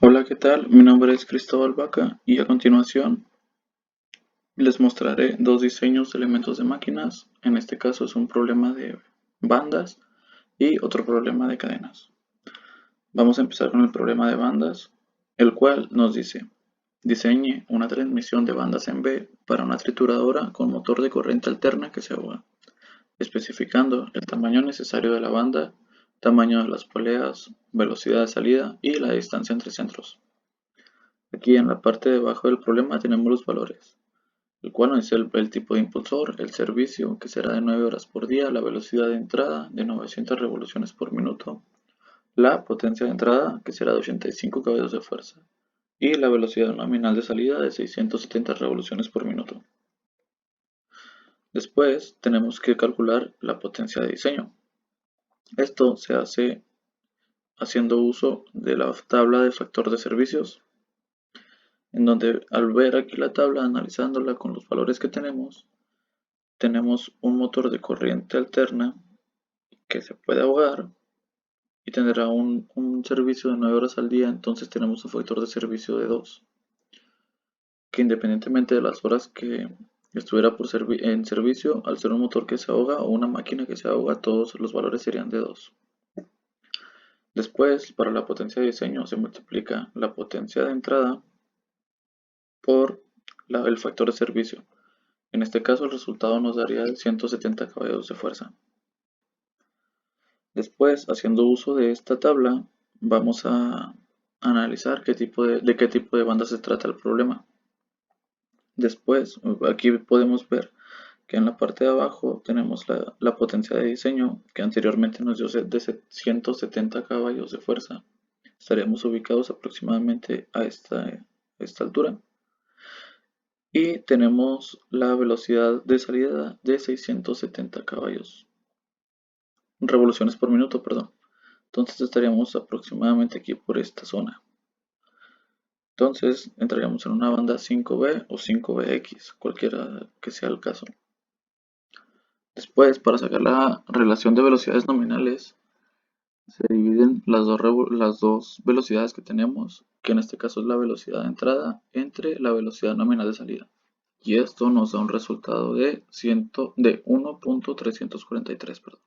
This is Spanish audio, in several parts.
Hola, ¿qué tal? Mi nombre es Cristóbal Vaca y a continuación les mostraré dos diseños de elementos de máquinas. En este caso es un problema de bandas y otro problema de cadenas. Vamos a empezar con el problema de bandas, el cual nos dice: diseñe una transmisión de bandas en B para una trituradora con motor de corriente alterna que se ahoga, especificando el tamaño necesario de la banda, tamaño de las poleas, velocidad de salida y la distancia entre centros. Aquí en la parte de abajo del problema tenemos los valores, el cual es el tipo de impulsor, el servicio, que será de 9 horas por día, la velocidad de entrada de 900 revoluciones por minuto, la potencia de entrada, que será de 85 caballos de fuerza, y la velocidad nominal de salida de 670 revoluciones por minuto. Después tenemos que calcular la potencia de diseño. Esto se hace haciendo uso de la tabla de factor de servicios, en donde al ver aquí la tabla, analizándola con los valores que tenemos un motor de corriente alterna que se puede ahogar y tendrá un servicio de 9 horas al día. Entonces tenemos un factor de servicio de 2, que independientemente de las horas que estuviera en servicio, al ser un motor que se ahoga o una máquina que se ahoga, todos los valores serían de 2. Después, para la potencia de diseño, se multiplica la potencia de entrada por el factor de servicio. En este caso, el resultado nos daría 170 caballos de fuerza. Después, haciendo uso de esta tabla, vamos a analizar de qué tipo de banda se trata el problema. Después, aquí podemos ver que en la parte de abajo tenemos la potencia de diseño, que anteriormente nos dio de 170 caballos de fuerza. Estaríamos ubicados aproximadamente a esta altura. Y tenemos la velocidad de salida de 670 caballos. Revoluciones por minuto, perdón. Entonces estaríamos aproximadamente aquí por esta zona. Entonces entraríamos en una banda 5B o 5BX, cualquiera que sea el caso. Después, para sacar la relación de velocidades nominales, se dividen las dos velocidades que tenemos, que en este caso es la velocidad de entrada entre la velocidad nominal de salida. Y esto nos da un resultado de 1.343, perdón.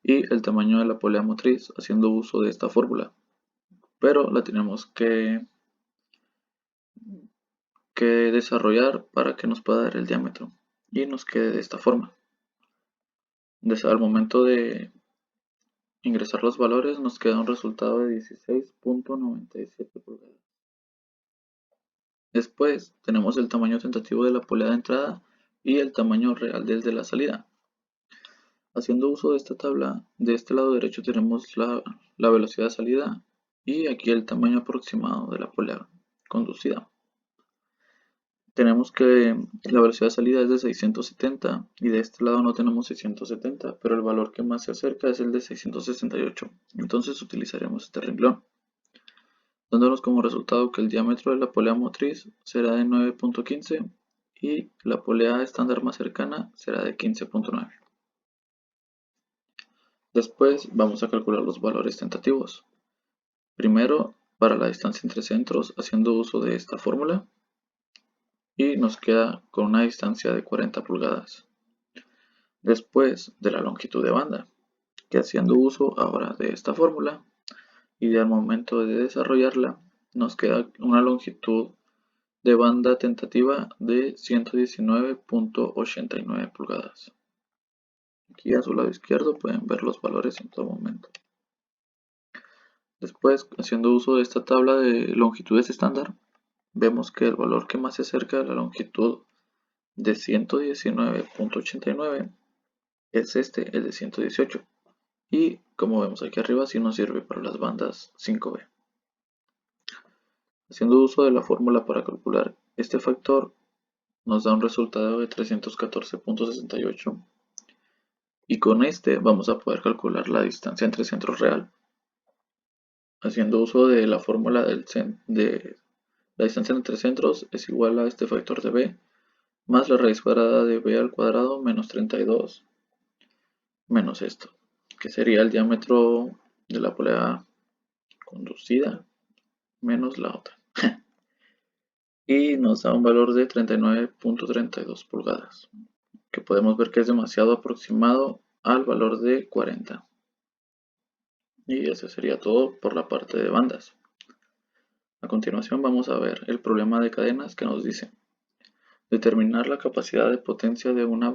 Y el tamaño de la polea motriz haciendo uso de esta fórmula. Pero la tenemos que desarrollar para que nos pueda dar el diámetro y nos quede de esta forma. Al momento de ingresar los valores nos queda un resultado de 16.97 pulgadas. Después tenemos el tamaño tentativo de la polea de entrada y el tamaño real del de la salida. Haciendo uso de esta tabla, de este lado derecho tenemos la velocidad de salida y aquí el tamaño aproximado de la polea conducida. Tenemos que la velocidad de salida es de 670 y de este lado no tenemos 670, pero el valor que más se acerca es el de 668. Entonces utilizaremos este renglón, dándonos como resultado que el diámetro de la polea motriz será de 9.15 y la polea estándar más cercana será de 15.9. Después vamos a calcular los valores tentativos. Primero, para la distancia entre centros, haciendo uso de esta fórmula, y nos queda con una distancia de 40 pulgadas. Después de la longitud de banda, que haciendo uso ahora de esta fórmula y al momento de desarrollarla, nos queda una longitud de banda tentativa de 119.89 pulgadas. Aquí a su lado izquierdo pueden ver los valores en todo momento. Después, haciendo uso de esta tabla de longitudes estándar, vemos que el valor que más se acerca a la longitud de 119.89 es el de 118. Y como vemos aquí arriba, sí nos sirve para las bandas 5B. Haciendo uso de la fórmula para calcular este factor, nos da un resultado de 314.68. Y con este vamos a poder calcular la distancia entre centros real. Haciendo uso de la fórmula de la distancia entre centros es igual a este factor de b más la raíz cuadrada de b al cuadrado menos 32 menos esto, que sería el diámetro de la polea conducida menos la otra. Y nos da un valor de 39.32 pulgadas, que podemos ver que es demasiado aproximado al valor de 40. Y eso sería todo por la parte de bandas. A continuación vamos a ver el problema de cadenas que nos dice determinar la capacidad de potencia de una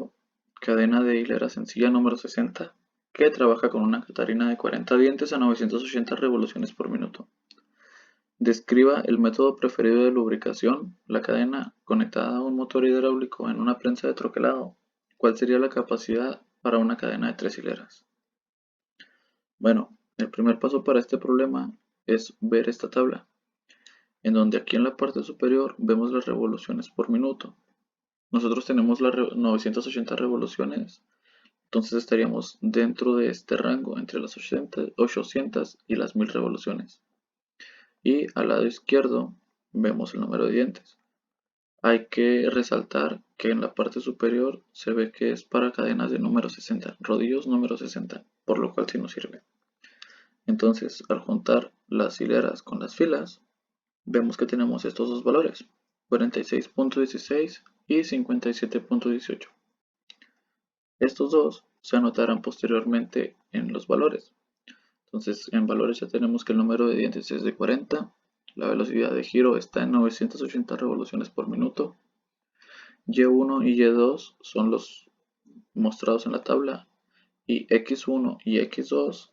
cadena de hilera sencilla número 60 que trabaja con una catarina de 40 dientes a 980 revoluciones por minuto. Describa el método preferido de lubricación, la cadena conectada a un motor hidráulico en una prensa de troquelado. ¿Cuál sería la capacidad para una cadena de 3 hileras? Bueno, el primer paso para este problema es ver esta tabla, en donde aquí en la parte superior vemos las revoluciones por minuto. Nosotros tenemos las 980 revoluciones, entonces estaríamos dentro de este rango entre las 800 y las 1000 revoluciones. Y al lado izquierdo vemos el número de dientes. Hay que resaltar que en la parte superior se ve que es para cadenas de número 60, rodillos número 60, por lo cual sí nos sirve. Entonces, al juntar las hileras con las filas, vemos que tenemos estos dos valores, 46.16 y 57.18. Estos dos se anotarán posteriormente en los valores. Entonces, en valores ya tenemos que el número de dientes es de 40, la velocidad de giro está en 980 revoluciones por minuto, Y1 y Y2 son los mostrados en la tabla y X1 y X2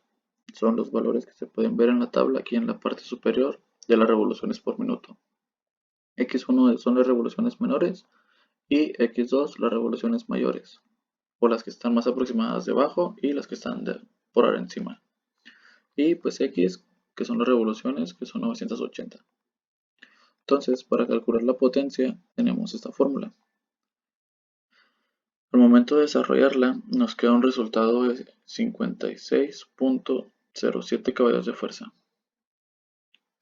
son los valores que se pueden ver en la tabla aquí en la parte superior de las revoluciones por minuto. X1 son las revoluciones menores y X2 las revoluciones mayores, o las que están más aproximadas debajo y las que están por encima. Y pues X, que son las revoluciones, que son 980. Entonces, para calcular la potencia tenemos esta fórmula. Al momento de desarrollarla, nos queda un resultado de 56.07 caballos de fuerza.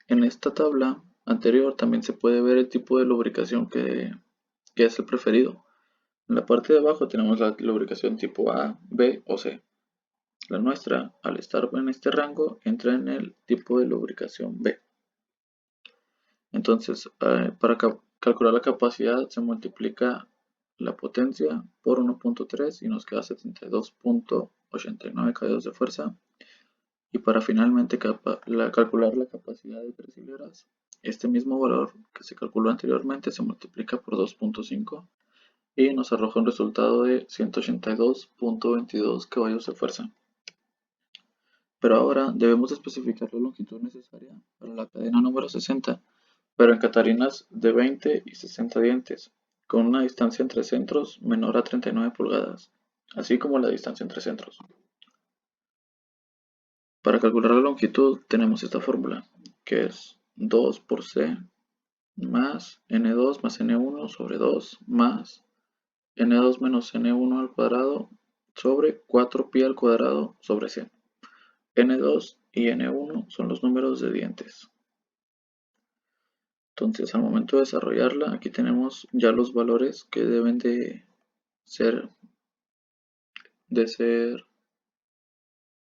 En esta tabla anterior también se puede ver el tipo de lubricación que es el preferido. En la parte de abajo tenemos la lubricación tipo A, B o C. La nuestra, al estar en este rango, entra en el tipo de lubricación B. Entonces, para calcular la capacidad se multiplica la potencia por 1.3 y nos queda 72.89 caballos de fuerza. Y para finalmente calcular la capacidad de 3 hileras, este mismo valor que se calculó anteriormente se multiplica por 2.5 y nos arroja un resultado de 182.22 caballos de fuerza. Pero ahora debemos especificar la longitud necesaria para la cadena número 60, pero en catarinas de 20 y 60 dientes, con una distancia entre centros menor a 39 pulgadas, así como la distancia entre centros. Para calcular la longitud tenemos esta fórmula, que es 2 por C más N2 más N1 sobre 2 más N2 menos N1 al cuadrado sobre 4pi al cuadrado sobre C. N2 y N1 son los números de dientes. Entonces, al momento de desarrollarla, aquí tenemos ya los valores que deben de ser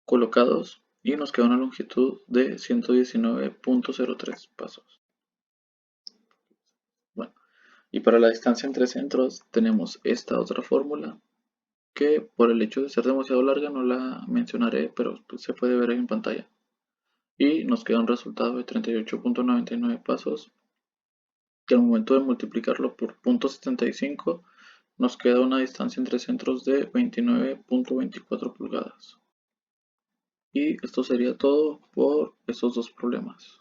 colocados y nos queda una longitud de 119.03 pasos. Bueno, y para la distancia entre centros tenemos esta otra fórmula que por el hecho de ser demasiado larga no la mencionaré, pero pues, se puede ver ahí en pantalla. Y nos queda un resultado de 38.99 pasos, que al momento de multiplicarlo por 0.75 nos queda una distancia entre centros de 29.24 pulgadas. Y esto sería todo por estos dos problemas.